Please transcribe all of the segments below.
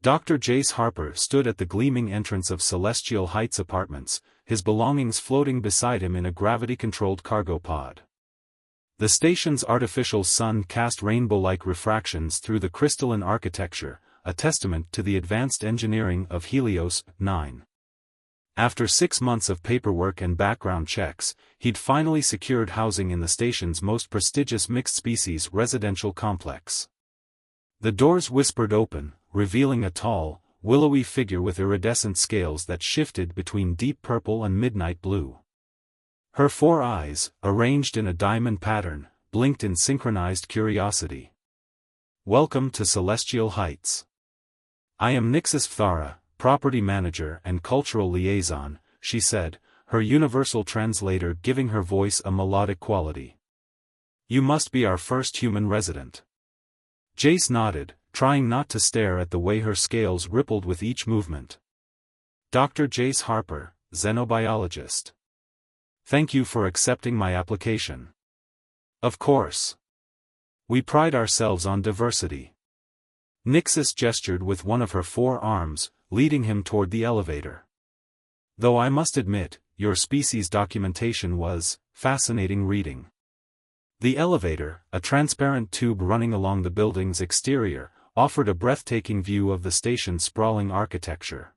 Dr. Jace Harper stood at the gleaming entrance of Celestial Heights Apartments, his belongings floating beside him in a gravity-controlled cargo pod. The station's artificial sun cast rainbow-like refractions through the crystalline architecture, a testament to the advanced engineering of Helios 9. After 6 months of paperwork and background checks, he'd finally secured housing in the station's most prestigious mixed-species residential complex. The doors whispered open, revealing a tall, willowy figure with iridescent scales that shifted between deep purple and midnight blue. Her 4 eyes, arranged in a diamond pattern, blinked in synchronized curiosity. "Welcome to Celestial Heights. I am Nixis Phthara, property manager and cultural liaison," she said, her universal translator giving her voice a melodic quality. "You must be our first human resident." Jace nodded, trying not to stare at the way her scales rippled with each movement. "Dr. Jace Harper, xenobiologist. Thank you for accepting my application." "Of course. We pride ourselves on diversity." Nixis gestured with one of her 4 arms, leading him toward the elevator. "Though I must admit, your species documentation was fascinating reading." The elevator, a transparent tube running along the building's exterior, offered a breathtaking view of the station's sprawling architecture.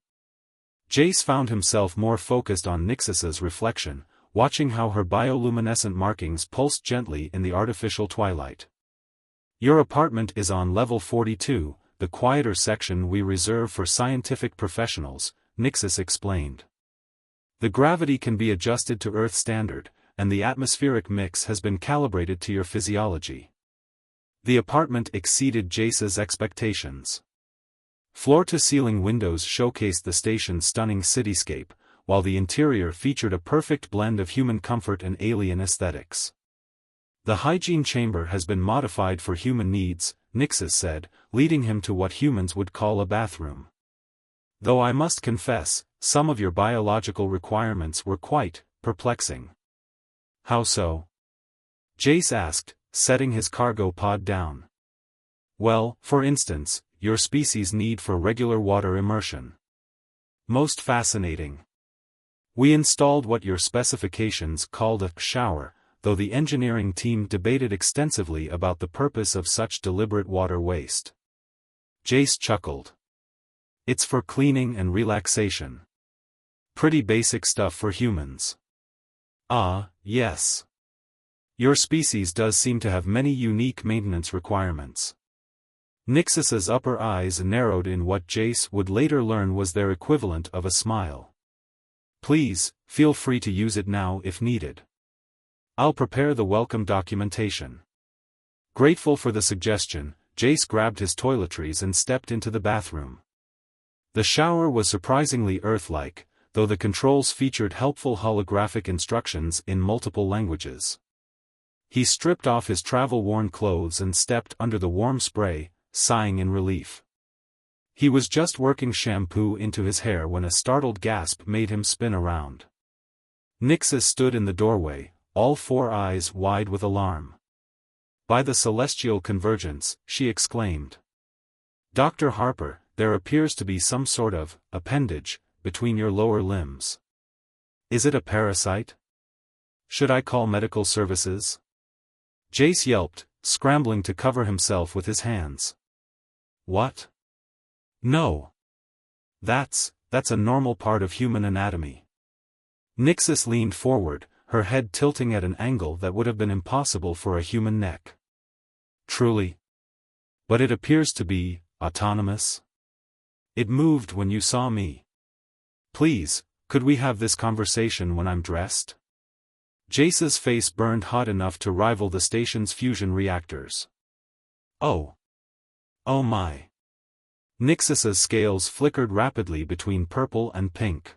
Jace found himself more focused on Nixis's reflection, watching how her bioluminescent markings pulsed gently in the artificial twilight. "Your apartment is on level 42, the quieter section we reserve for scientific professionals," Nixis explained. "The gravity can be adjusted to Earth standard, and the atmospheric mix has been calibrated to your physiology." The apartment exceeded Jace's expectations. Floor-to-ceiling windows showcased the station's stunning cityscape, while the interior featured a perfect blend of human comfort and alien aesthetics. "The hygiene chamber has been modified for human needs," Nixis said, leading him to what humans would call a bathroom. "Though I must confess, some of your biological requirements were quite perplexing." "How so?" Jace asked, setting his cargo pod down. "Well, for instance, your species' need for regular water immersion." "Most fascinating. We installed what your specifications called a shower, though the engineering team debated extensively about the purpose of such deliberate water waste." Jace chuckled. "It's for cleaning and relaxation. Pretty basic stuff for humans." "Ah, yes. Your species does seem to have many unique maintenance requirements." Nixis's upper eyes narrowed in what Jace would later learn was their equivalent of a smile. "Please, feel free to use it now if needed. I'll prepare the welcome documentation." Grateful for the suggestion, Jace grabbed his toiletries and stepped into the bathroom. The shower was surprisingly Earth-like, though the controls featured helpful holographic instructions in multiple languages. He stripped off his travel-worn clothes and stepped under the warm spray, sighing in relief. He was just working shampoo into his hair when a startled gasp made him spin around. Nixis stood in the doorway, all 4 eyes wide with alarm. "By the celestial convergence," she exclaimed. "Dr. Harper, there appears to be some sort of appendage between your lower limbs. Is it a parasite? Should I call medical services?" Jace yelped, scrambling to cover himself with his hands. "What? No. That's a normal part of human anatomy." Nixis leaned forward, her head tilting at an angle that would have been impossible for a human neck. "Truly? But it appears to be autonomous. It moved when you saw me. Please, could we have this conversation when I'm dressed?" Jace's face burned hot enough to rival the station's fusion reactors. "Oh. Oh my." Nixis's scales flickered rapidly between purple and pink.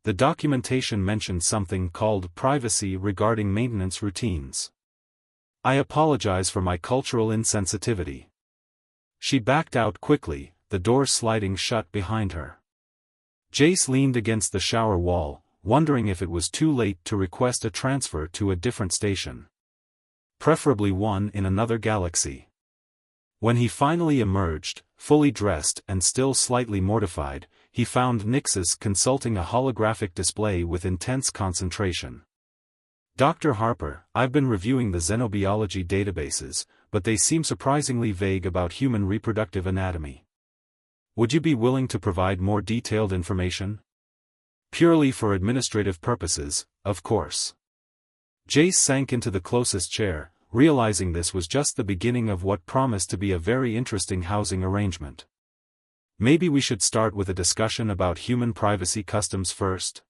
The documentation mentioned something called privacy regarding maintenance routines. "I apologize for my cultural insensitivity." She backed out quickly, the door sliding shut behind her. Jace leaned against the shower wall, wondering if it was too late to request a transfer to a different station. Preferably one in another galaxy. When he finally emerged, fully dressed and still slightly mortified, he found Nixis consulting a holographic display with intense concentration. "Dr. Harper, I've been reviewing the xenobiology databases, but they seem surprisingly vague about human reproductive anatomy. Would you be willing to provide more detailed information? Purely for administrative purposes, of course." Jace sank into the closest chair, realizing this was just the beginning of what promised to be a very interesting housing arrangement. "Maybe we should start with a discussion about human privacy customs first?"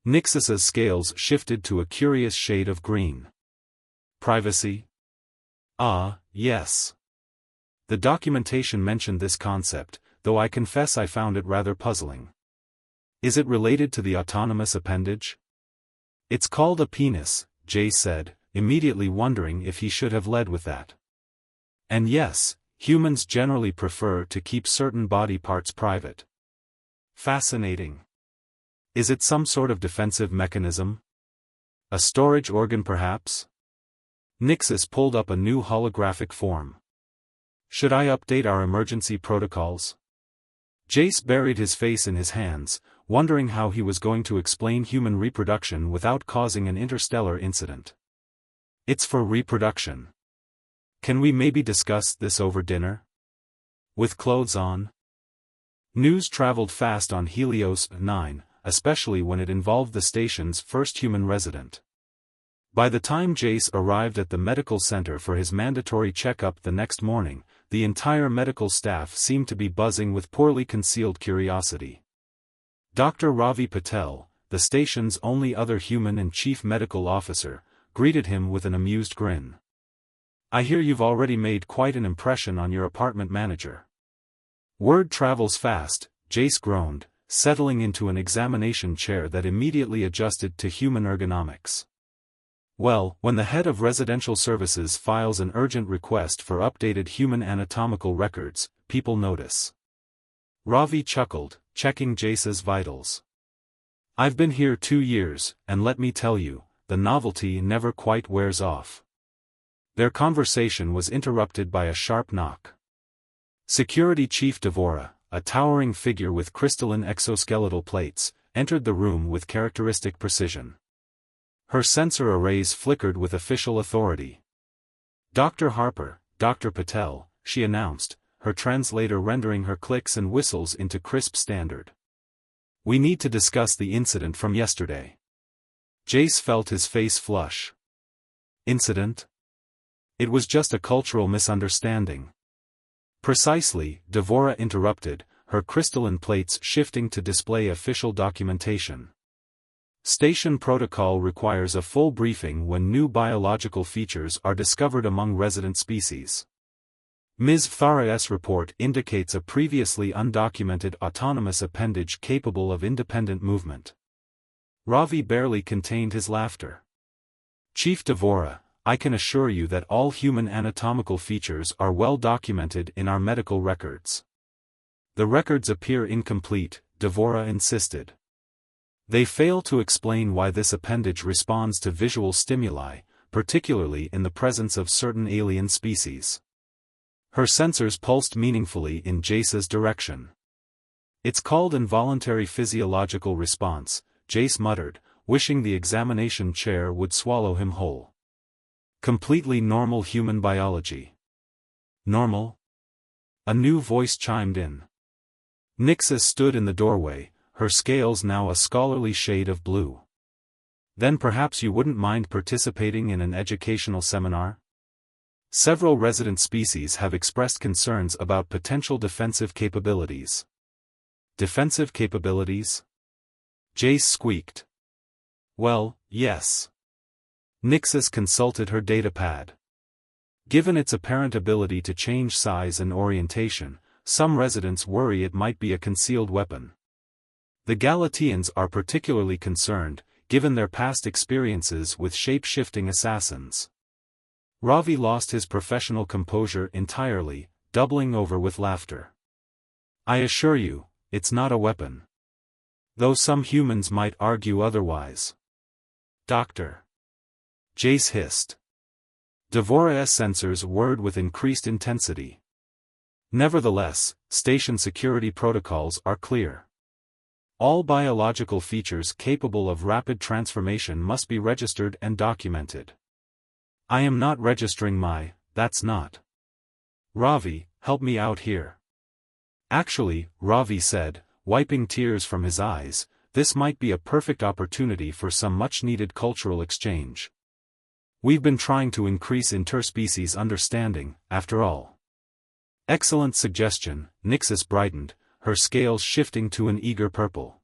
Nixis's scales shifted to a curious shade of green. "Privacy? Ah, yes. The documentation mentioned this concept, though I confess I found it rather puzzling. Is it related to the autonomous appendage?" "It's called a penis," Jay said, immediately wondering if he should have led with that. "And yes, humans generally prefer to keep certain body parts private." "Fascinating. Is it some sort of defensive mechanism? A storage organ perhaps?" Nixis pulled up a new holographic form. "Should I update our emergency protocols?" Jace buried his face in his hands, wondering how he was going to explain human reproduction without causing an interstellar incident. "It's for reproduction. Can we maybe discuss this over dinner? With clothes on?" News traveled fast on Helios 9, especially when it involved the station's first human resident. By the time Jace arrived at the medical center for his mandatory checkup the next morning, the entire medical staff seemed to be buzzing with poorly concealed curiosity. Dr. Ravi Patel, the station's only other human and chief medical officer, greeted him with an amused grin. "I hear you've already made quite an impression on your apartment manager." "Word travels fast," Jace groaned, settling into an examination chair that immediately adjusted to human ergonomics. "Well, when the head of residential services files an urgent request for updated human anatomical records, people notice." Ravi chuckled, checking Jace's vitals. "I've been here 2 years, and let me tell you, the novelty never quite wears off." Their conversation was interrupted by a sharp knock. Security Chief Devora, a towering figure with crystalline exoskeletal plates, entered the room with characteristic precision. Her sensor arrays flickered with official authority. "Dr. Harper, Dr. Patel," she announced, her translator rendering her clicks and whistles into crisp standard. "We need to discuss the incident from yesterday." Jace felt his face flush. "Incident? It was just a cultural misunderstanding." "Precisely," Devora interrupted, her crystalline plates shifting to display official documentation. "Station protocol requires a full briefing when new biological features are discovered among resident species. Ms. Thara's report indicates a previously undocumented autonomous appendage capable of independent movement." Ravi barely contained his laughter. "Chief Devora, I can assure you that all human anatomical features are well documented in our medical records." "The records appear incomplete," Devora insisted. "They fail to explain why this appendage responds to visual stimuli, particularly in the presence of certain alien species." Her sensors pulsed meaningfully in Jace's direction. "It's called involuntary physiological response," Jace muttered, wishing the examination chair would swallow him whole. "Completely normal human biology." "Normal?" A new voice chimed in. Nixis stood in the doorway, her scales now a scholarly shade of blue. "Then perhaps you wouldn't mind participating in an educational seminar? Several resident species have expressed concerns about potential defensive capabilities." "Defensive capabilities?" Jace squeaked. "Well, yes." Nixis consulted her datapad. "Given its apparent ability to change size and orientation, some residents worry it might be a concealed weapon. The Galatians are particularly concerned, given their past experiences with shape-shifting assassins." Ravi lost his professional composure entirely, doubling over with laughter. "I assure you, it's not a weapon. Though some humans might argue otherwise." "Doctor." Jace hissed. Devora's sensors whirred with increased intensity. Nevertheless, station security protocols are clear. All biological features capable of rapid transformation must be registered and documented. I am not registering that's not. Ravi, help me out here. Actually, Ravi said, wiping tears from his eyes, this might be a perfect opportunity for some much-needed cultural exchange. We've been trying to increase interspecies understanding, after all. Excellent suggestion, Nixis brightened, her scales shifting to an eager purple.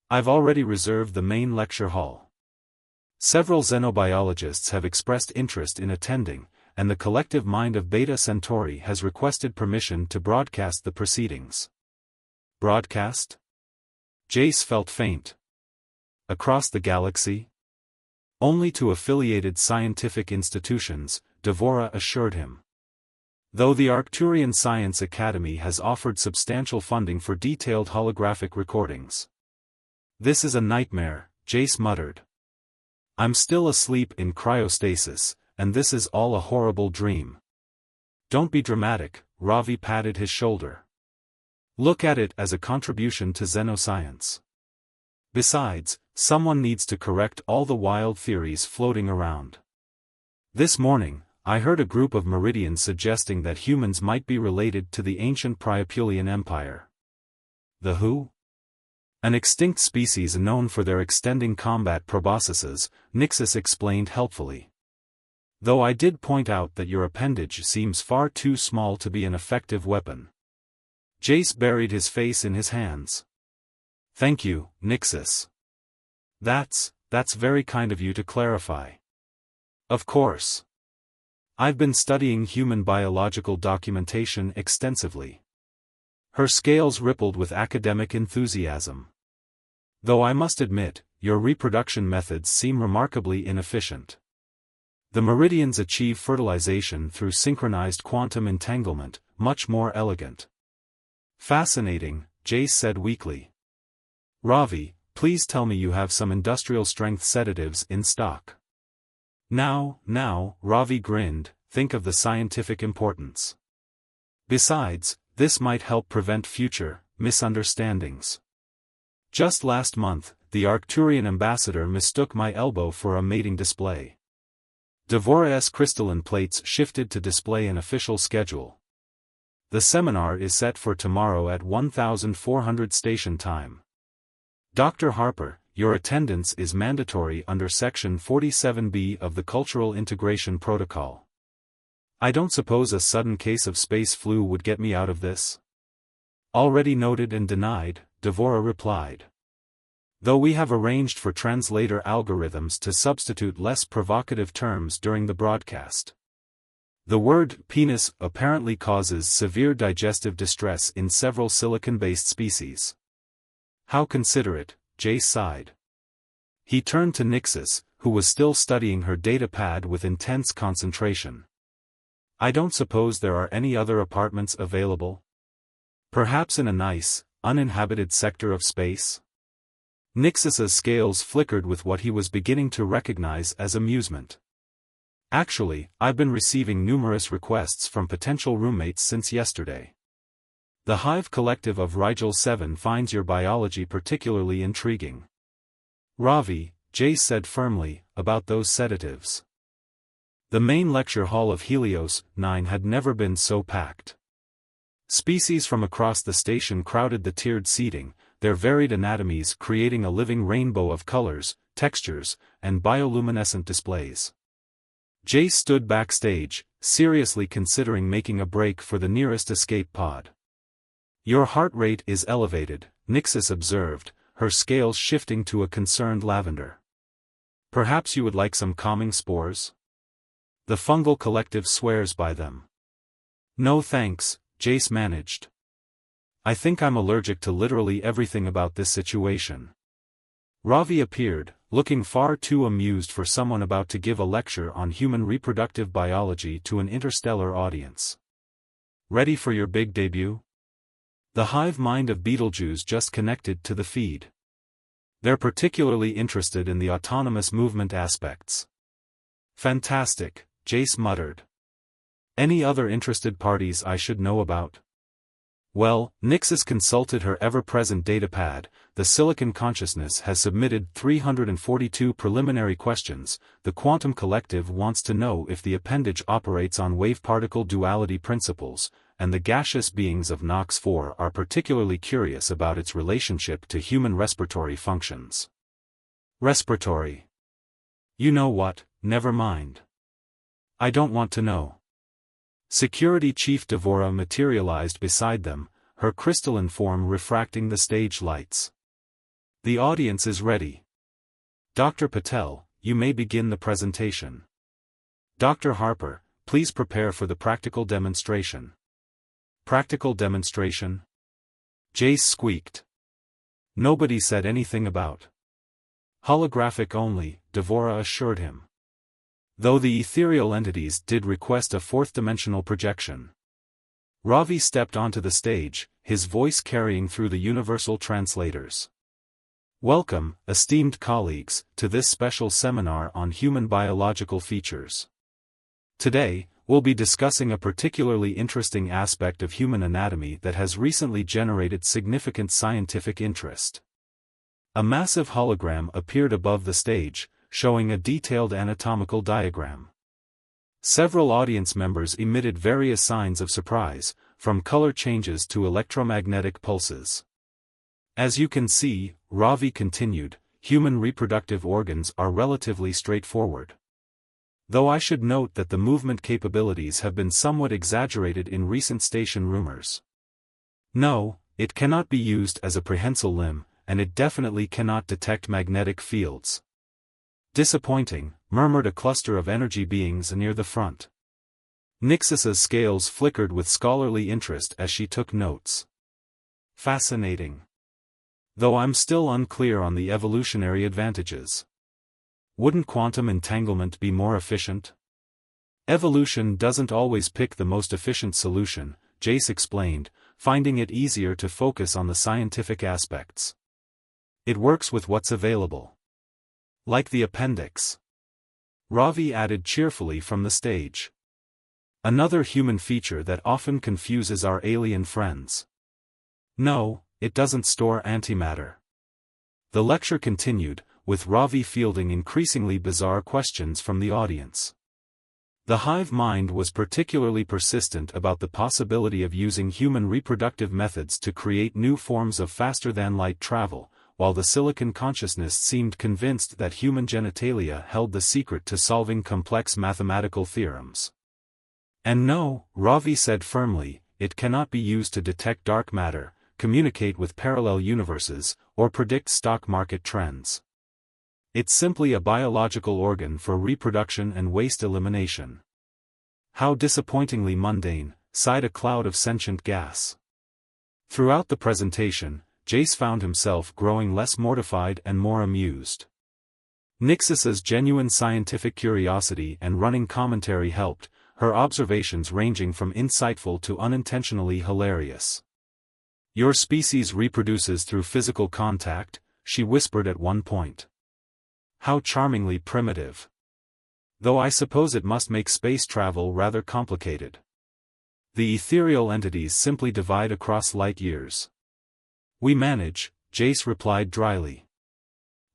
I've already reserved the main lecture hall. Several xenobiologists have expressed interest in attending, and the collective mind of Beta Centauri has requested permission to broadcast the proceedings. Broadcast? Jace felt faint. Across the galaxy? Only to affiliated scientific institutions, Devora assured him. Though the Arcturian Science Academy has offered substantial funding for detailed holographic recordings. This is a nightmare, Jace muttered. I'm still asleep in cryostasis, and this is all a horrible dream. Don't be dramatic, Ravi patted his shoulder. Look at it as a contribution to xenoscience. Besides, someone needs to correct all the wild theories floating around. This morning, I heard a group of Meridians suggesting that humans might be related to the ancient Priapulian Empire. The who? An extinct species known for their extending combat proboscises, Nixis explained helpfully. Though I did point out that your appendage seems far too small to be an effective weapon. Jace buried his face in his hands. Thank you, Nixis. That's very kind of you to clarify. Of course. I've been studying human biological documentation extensively. Her scales rippled with academic enthusiasm. Though I must admit, your reproduction methods seem remarkably inefficient. The Meridians achieve fertilization through synchronized quantum entanglement, much more elegant. Fascinating, Jace said weakly. Ravi, please tell me you have some industrial-strength sedatives in stock. Now, Ravi grinned, think of the scientific importance. Besides, this might help prevent future misunderstandings. Just last month, the Arcturian ambassador mistook my elbow for a mating display. Devora's crystalline plates shifted to display an official schedule. The seminar is set for tomorrow at 1400 station time. Dr. Harper, your attendance is mandatory under Section 47B of the Cultural Integration Protocol. I don't suppose a sudden case of space flu would get me out of this? Already noted and denied, Devora replied. Though we have arranged for translator algorithms to substitute less provocative terms during the broadcast. The word penis apparently causes severe digestive distress in several silicon-based species. How considerate, Jace sighed. He turned to Nixis, who was still studying her datapad with intense concentration. I don't suppose there are any other apartments available? Perhaps in a nice, uninhabited sector of space? Nixis's scales flickered with what he was beginning to recognize as amusement. Actually, I've been receiving numerous requests from potential roommates since yesterday. The Hive Collective of Rigel 7 finds your biology particularly intriguing. Ravi, Jace said firmly, about those sedatives. The main lecture hall of Helios 9 had never been so packed. Species from across the station crowded the tiered seating, their varied anatomies creating a living rainbow of colors, textures, and bioluminescent displays. Jace stood backstage, seriously considering making a break for the nearest escape pod. Your heart rate is elevated, Nixis observed, her scales shifting to a concerned lavender. Perhaps you would like some calming spores? The fungal collective swears by them. No thanks, Jace managed. I think I'm allergic to literally everything about this situation. Ravi appeared, looking far too amused for someone about to give a lecture on human reproductive biology to an interstellar audience. Ready for your big debut? The hive mind of Beetlejuice just connected to the feed. They're particularly interested in the autonomous movement aspects. Fantastic, Jace muttered. Any other interested parties I should know about? Well, Nixis consulted her ever-present datapad. The Silicon Consciousness has submitted 342 preliminary questions. The Quantum Collective wants to know if the appendage operates on wave-particle duality principles, and the gaseous beings of Nox 4 are particularly curious about its relationship to human respiratory functions. Respiratory. You know what, never mind. I don't want to know. Security Chief Devora materialized beside them, her crystalline form refracting the stage lights. The audience is ready. Dr. Patel, you may begin the presentation. Dr. Harper, please prepare for the practical demonstration. Practical demonstration? Jace squeaked. Nobody said anything about holographic only, Devora assured him. Though the ethereal entities did request a fourth-dimensional projection. Ravi stepped onto the stage, his voice carrying through the universal translators. Welcome, esteemed colleagues, to this special seminar on human biological features. Today, we'll be discussing a particularly interesting aspect of human anatomy that has recently generated significant scientific interest. A massive hologram appeared above the stage, showing a detailed anatomical diagram. Several audience members emitted various signs of surprise, from color changes to electromagnetic pulses. As you can see, Ravi continued, human reproductive organs are relatively straightforward. Though I should note that the movement capabilities have been somewhat exaggerated in recent station rumors. No, it cannot be used as a prehensile limb, and it definitely cannot detect magnetic fields. Disappointing, murmured a cluster of energy beings near the front. Nixis's scales flickered with scholarly interest as she took notes. Fascinating. Though I'm still unclear on the evolutionary advantages. Wouldn't quantum entanglement be more efficient? Evolution doesn't always pick the most efficient solution, Jace explained, finding it easier to focus on the scientific aspects. It works with what's available. Like the appendix. Ravi added cheerfully from the stage. Another human feature that often confuses our alien friends. No, it doesn't store antimatter. The lecture continued, with Ravi fielding increasingly bizarre questions from the audience. The hive mind was particularly persistent about the possibility of using human reproductive methods to create new forms of faster-than-light travel, while the Silicon Consciousness seemed convinced that human genitalia held the secret to solving complex mathematical theorems. And no, Ravi said firmly, it cannot be used to detect dark matter, communicate with parallel universes, or predict stock market trends. It's simply a biological organ for reproduction and waste elimination. How disappointingly mundane, sighed a cloud of sentient gas. Throughout the presentation, Jace found himself growing less mortified and more amused. Nixis's genuine scientific curiosity and running commentary helped, her observations ranging from insightful to unintentionally hilarious. Your species reproduces through physical contact, she whispered at one point. How charmingly primitive. Though I suppose it must make space travel rather complicated. The ethereal entities simply divide across light years. We manage, Jace replied dryly.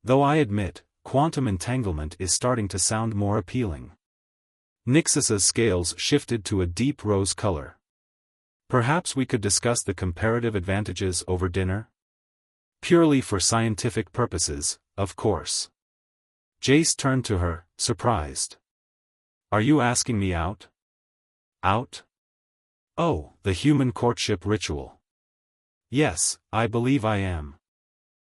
Though I admit, quantum entanglement is starting to sound more appealing. Nixis's scales shifted to a deep rose color. Perhaps we could discuss the comparative advantages over dinner? Purely for scientific purposes, of course. Jace turned to her, surprised. Are you asking me out? Out? Oh, the human courtship ritual. Yes, I believe I am.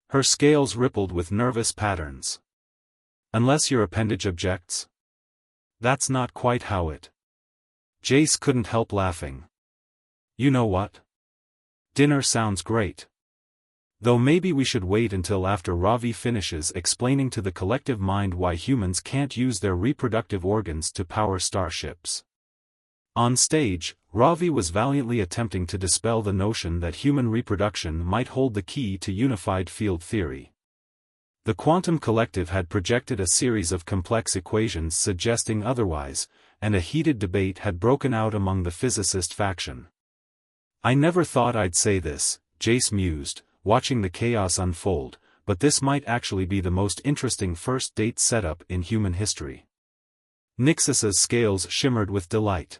Her scales rippled with nervous patterns. Unless your appendage objects? That's not quite how it. Jace couldn't help laughing. You know what? Dinner sounds great. Though maybe we should wait until after Ravi finishes explaining to the collective mind why humans can't use their reproductive organs to power starships. On stage, Ravi was valiantly attempting to dispel the notion that human reproduction might hold the key to unified field theory. The quantum collective had projected a series of complex equations suggesting otherwise, and a heated debate had broken out among the physicist faction. "I never thought I'd say this," Jace mused, watching the chaos unfold, "but this might actually be the most interesting first date setup in human history." Nixus's scales shimmered with delight.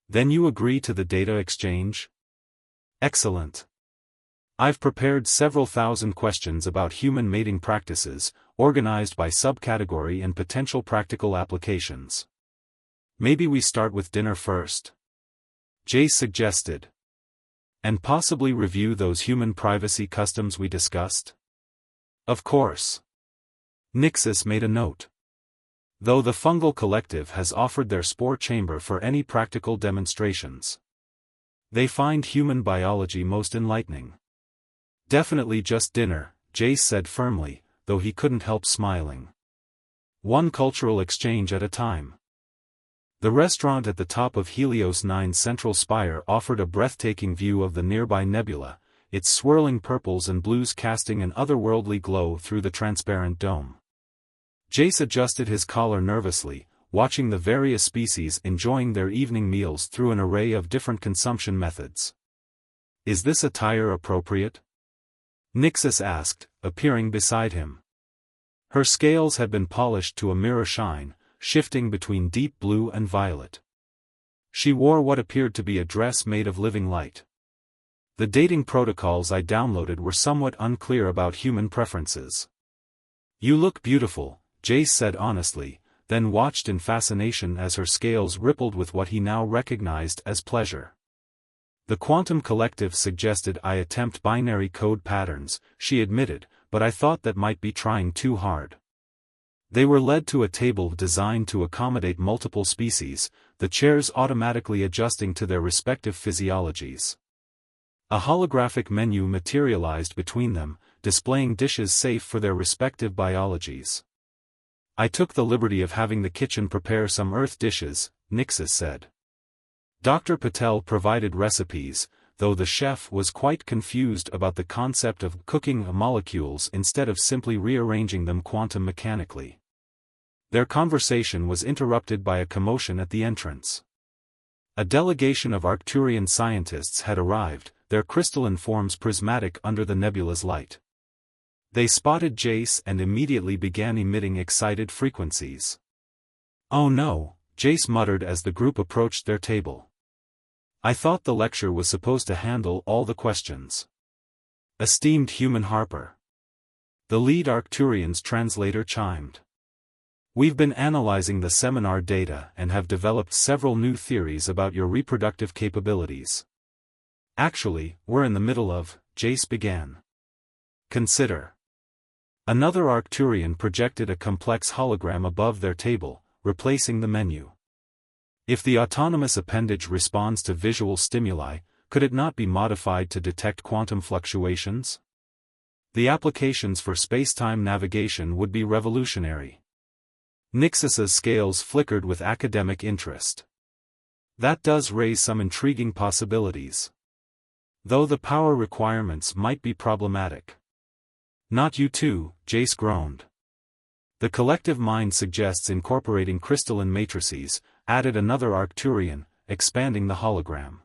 "Then you agree to the data exchange? Excellent. I've prepared several thousand questions about human mating practices, organized by subcategory and potential practical applications. Maybe we start with dinner first?" Jace suggested. "And possibly review those human privacy customs we discussed?" "Of course." Nixus made a note. "Though the fungal collective has offered their spore chamber for any practical demonstrations. They find human biology most enlightening." "Definitely just dinner," Jace said firmly, though he couldn't help smiling. "One cultural exchange at a time." The restaurant at the top of Helios 9's central spire offered a breathtaking view of the nearby nebula, its swirling purples and blues casting an otherworldly glow through the transparent dome. Jace adjusted his collar nervously, watching the various species enjoying their evening meals through an array of different consumption methods. "Is this attire appropriate?" Nixus asked, appearing beside him. Her scales had been polished to a mirror shine, shifting between deep blue and violet. She wore what appeared to be a dress made of living light. "The dating protocols I downloaded were somewhat unclear about human preferences." "You look beautiful," Jace said honestly, then watched in fascination as her scales rippled with what he now recognized as pleasure. "The quantum collective suggested I attempt binary code patterns," she admitted, "but I thought that might be trying too hard." They were led to a table designed to accommodate multiple species, the chairs automatically adjusting to their respective physiologies. A holographic menu materialized between them, displaying dishes safe for their respective biologies. "I took the liberty of having the kitchen prepare some Earth dishes," Nixus said. Dr. Patel provided recipes, though the chef was quite confused about the concept of cooking molecules instead of simply rearranging them quantum mechanically. Their conversation was interrupted by a commotion at the entrance. A delegation of Arcturian scientists had arrived, their crystalline forms prismatic under the nebula's light. They spotted Jace and immediately began emitting excited frequencies. "Oh no," Jace muttered as the group approached their table. "I thought the lecture was supposed to handle all the questions." "Esteemed human Harper." The lead Arcturian's translator chimed. "We've been analyzing the seminar data and have developed several new theories about your reproductive capabilities." "Actually, we're in the middle of," Jace began. "Consider." Another Arcturian projected a complex hologram above their table, replacing the menu. "If the autonomous appendage responds to visual stimuli, could it not be modified to detect quantum fluctuations? The applications for spacetime navigation would be revolutionary." Nixus's scales flickered with academic interest. "That does raise some intriguing possibilities. Though the power requirements might be problematic." "Not you too," Jace groaned. "The collective mind suggests incorporating crystalline matrices," added another Arcturian, expanding the hologram.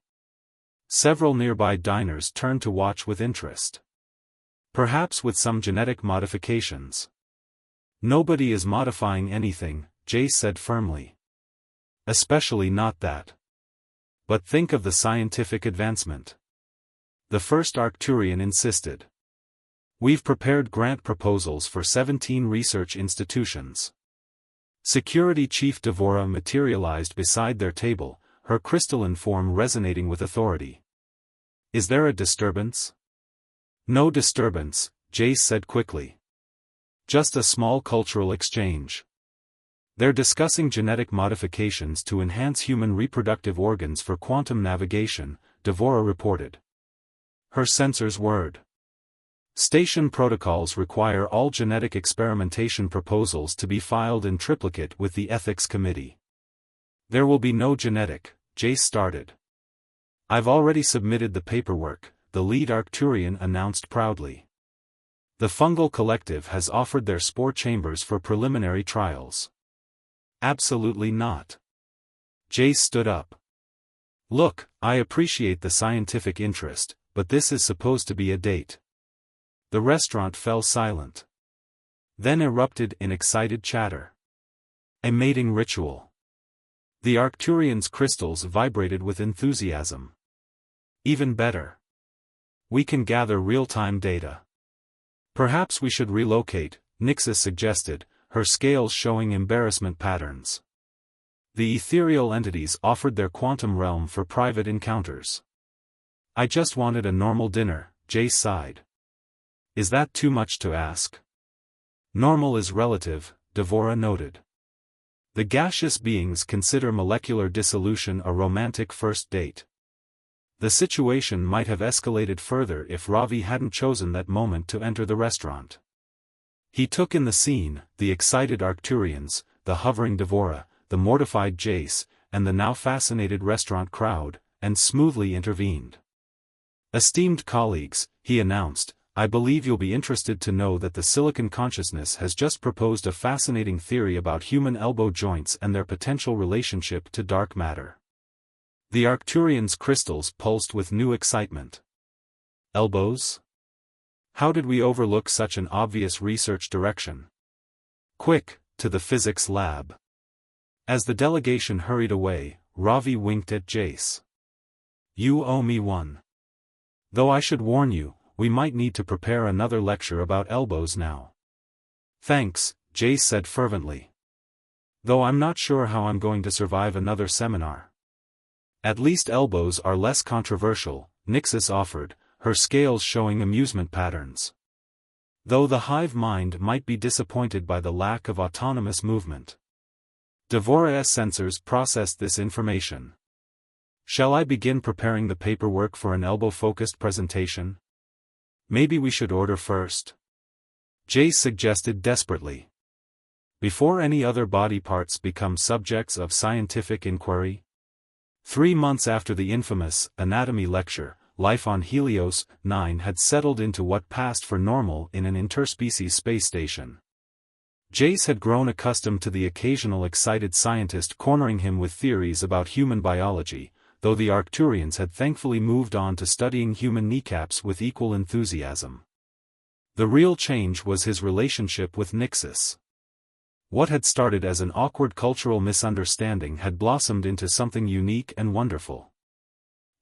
Several nearby diners turned to watch with interest. "Perhaps with some genetic modifications." "Nobody is modifying anything," Jace said firmly. "Especially not that. But think of the scientific advancement." The first Arcturian insisted. "We've prepared grant proposals for 17 research institutions." Security Chief Devora materialized beside their table, her crystalline form resonating with authority. "Is there a disturbance?" "No disturbance," Jace said quickly. "Just a small cultural exchange. They're discussing genetic modifications to enhance human reproductive organs for quantum navigation," Devora reported. Her sensors whirred. "Station protocols require all genetic experimentation proposals to be filed in triplicate with the Ethics Committee." "There will be no genetic," Jace started. "I've already submitted the paperwork," the lead Arcturian announced proudly. "The fungal collective has offered their spore chambers for preliminary trials." "Absolutely not. Jace stood up. Look, I appreciate the scientific interest, but this is supposed to be a date. The restaurant fell silent. Then erupted in excited chatter. A mating ritual. The Arcturian's crystals vibrated with enthusiasm. Even better. We can gather real-time data. Perhaps we should relocate, Nixis suggested, her scales showing embarrassment patterns. The ethereal entities offered their quantum realm for private encounters. I just wanted a normal dinner, Jace sighed. Is that too much to ask? Normal is relative, Devora noted. The gaseous beings consider molecular dissolution a romantic first date. The situation might have escalated further if Ravi hadn't chosen that moment to enter the restaurant. He took in the scene, the excited Arcturians, the hovering Devora, the mortified Jace, and the now fascinated restaurant crowd, and smoothly intervened. Esteemed colleagues, he announced, I believe you'll be interested to know that the Silicon Consciousness has just proposed a fascinating theory about human elbow joints and their potential relationship to dark matter. The Arcturians' crystals pulsed with new excitement. Elbows? How did we overlook such an obvious research direction? Quick, to the physics lab. As the delegation hurried away, Ravi winked at Jace. You owe me one. Though I should warn you, we might need to prepare another lecture about elbows now. Thanks, Jace said fervently. Though I'm not sure how I'm going to survive another seminar. At least elbows are less controversial, Nixis offered, her scales showing amusement patterns. Though the hive mind might be disappointed by the lack of autonomous movement. Devora's sensors processed this information. Shall I begin preparing the paperwork for an elbow-focused presentation? Maybe we should order first. Jace suggested desperately. Before any other body parts become subjects of scientific inquiry? 3 months after the infamous anatomy lecture, life on Helios 9 had settled into what passed for normal in an interspecies space station. Jace had grown accustomed to the occasional excited scientist cornering him with theories about human biology, though the Arcturians had thankfully moved on to studying human kneecaps with equal enthusiasm. The real change was his relationship with Nixis. What had started as an awkward cultural misunderstanding had blossomed into something unique and wonderful.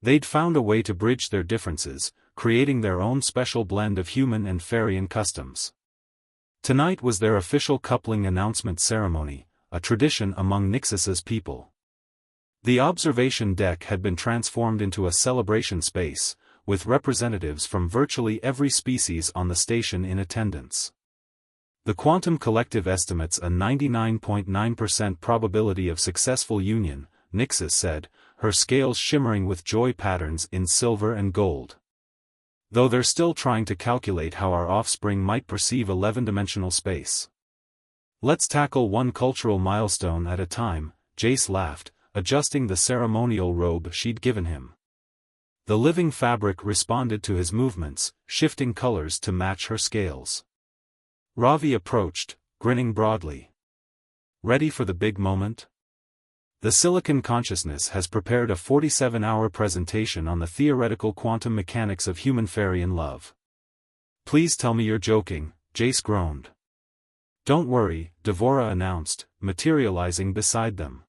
They'd found a way to bridge their differences, creating their own special blend of human and Farian customs. Tonight was their official coupling announcement ceremony, a tradition among Nixis's people. The observation deck had been transformed into a celebration space, with representatives from virtually every species on the station in attendance. The Quantum Collective estimates a 99.9% probability of successful union, Nixis said, her scales shimmering with joy patterns in silver and gold. Though they're still trying to calculate how our offspring might perceive 11-dimensional space. Let's tackle one cultural milestone at a time, Jace laughed, adjusting the ceremonial robe she'd given him. The living fabric responded to his movements, shifting colors to match her scales. Ravi approached, grinning broadly. Ready for the big moment? The Silicon Consciousness has prepared a 47-hour presentation on the theoretical quantum mechanics of human Farian love. Please tell me you're joking, Jace groaned. Don't worry, Devora announced, materializing beside them.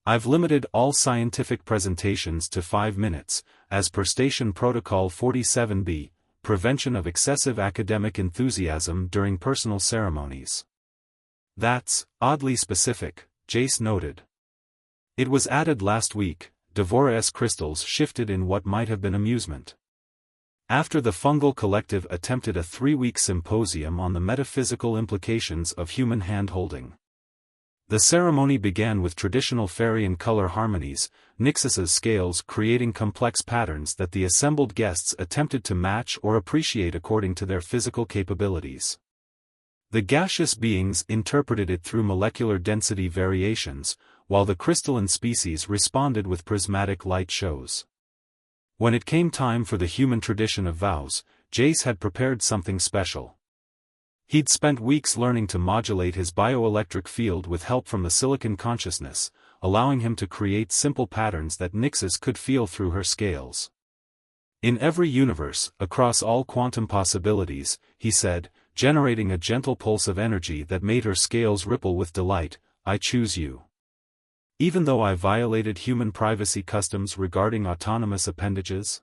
I've limited all scientific presentations to 5 minutes, as per Station Protocol 47B, prevention of excessive academic enthusiasm during personal ceremonies. That's oddly specific, Jace noted. It was added last week. Devora's crystals shifted in what might have been amusement. After the Fungal Collective attempted a 3-week symposium on the metaphysical implications of human hand-holding. The ceremony began with traditional Farian color harmonies, Nixis's scales creating complex patterns that the assembled guests attempted to match or appreciate according to their physical capabilities. The gaseous beings interpreted it through molecular density variations, while the crystalline species responded with prismatic light shows. When it came time for the human tradition of vows, Jace had prepared something special. He'd spent weeks learning to modulate his bioelectric field with help from the Silicon Consciousness, allowing him to create simple patterns that Nixis could feel through her scales. In every universe, across all quantum possibilities, he said, generating a gentle pulse of energy that made her scales ripple with delight, I choose you. Even though I violated human privacy customs regarding autonomous appendages?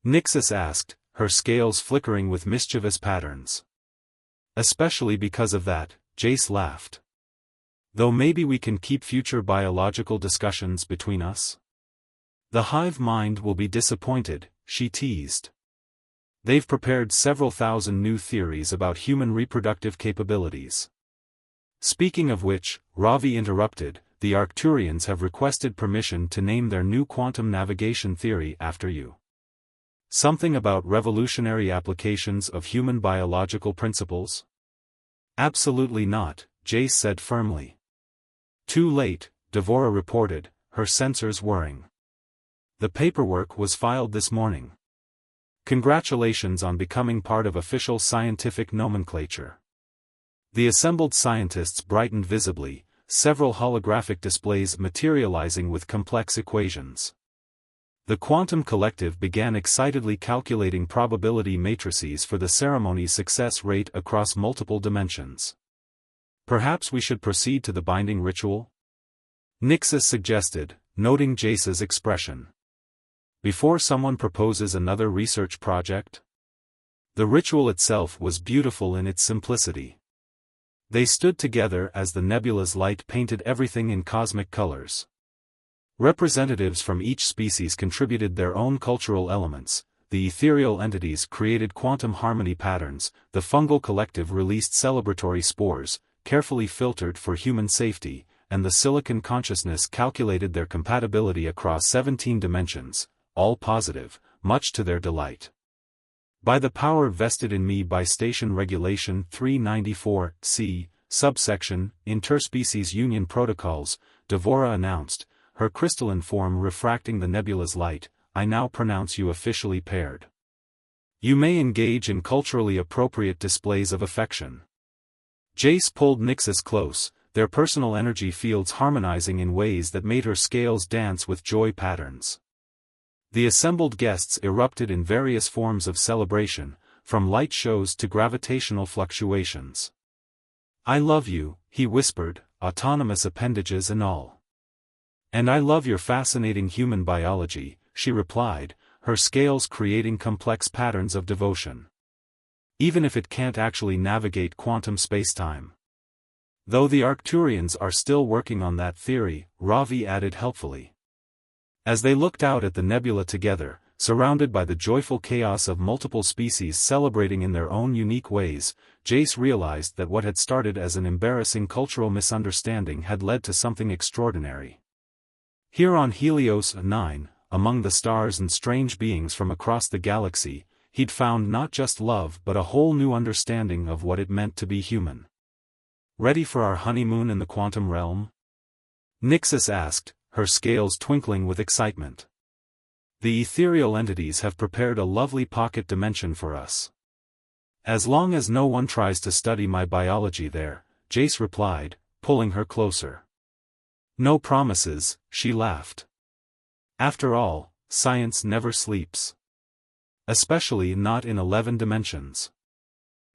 Nixis asked, her scales flickering with mischievous patterns. Especially because of that, Jace laughed. Though maybe we can keep future biological discussions between us? The hive mind will be disappointed, she teased. They've prepared several thousand new theories about human reproductive capabilities. Speaking of which, Ravi interrupted, the Arcturians have requested permission to name their new quantum navigation theory after you. Something about revolutionary applications of human biological principles? Absolutely not, Jace said firmly. Too late, Devora reported, her sensors whirring. The paperwork was filed this morning. Congratulations on becoming part of official scientific nomenclature. The assembled scientists brightened visibly, several holographic displays materializing with complex equations. The quantum collective began excitedly calculating probability matrices for the ceremony's success rate across multiple dimensions. Perhaps we should proceed to the binding ritual? Nixis suggested, noting Jace's expression. Before someone proposes another research project? The ritual itself was beautiful in its simplicity. They stood together as the nebula's light painted everything in cosmic colors. Representatives from each species contributed their own cultural elements, the ethereal entities created quantum harmony patterns, the fungal collective released celebratory spores, carefully filtered for human safety, and the silicon consciousness calculated their compatibility across 17 dimensions, all positive, much to their delight. By the power vested in me by Station Regulation 394-C, subsection, Interspecies Union Protocols, Devora announced, her crystalline form refracting the nebula's light, I now pronounce you officially paired. You may engage in culturally appropriate displays of affection. Jace pulled Nixis close, their personal energy fields harmonizing in ways that made her scales dance with joy patterns. The assembled guests erupted in various forms of celebration, from light shows to gravitational fluctuations. I love you, he whispered, autonomous appendages and all. And I love your fascinating human biology, she replied, her scales creating complex patterns of devotion. Even if it can't actually navigate quantum spacetime. Though the Arcturians are still working on that theory, Ravi added helpfully. As they looked out at the nebula together, surrounded by the joyful chaos of multiple species celebrating in their own unique ways, Jace realized that what had started as an embarrassing cultural misunderstanding had led to something extraordinary. Here on Helios 9, among the stars and strange beings from across the galaxy, he'd found not just love but a whole new understanding of what it meant to be human. Ready for our honeymoon in the quantum realm? Nixis asked, her scales twinkling with excitement. The ethereal entities have prepared a lovely pocket dimension for us. As long as no one tries to study my biology there, Jace replied, pulling her closer. No promises, she laughed. After all, science never sleeps. Especially not in 11 dimensions.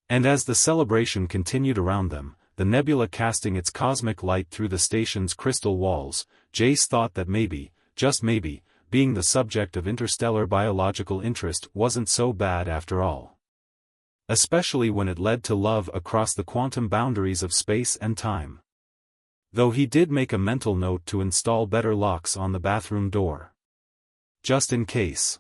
And as the celebration continued around them, the nebula casting its cosmic light through the station's crystal walls, Jace thought that maybe, just maybe, being the subject of interstellar biological interest wasn't so bad after all. Especially when it led to love across the quantum boundaries of space and time. Though he did make a mental note to install better locks on the bathroom door. Just in case.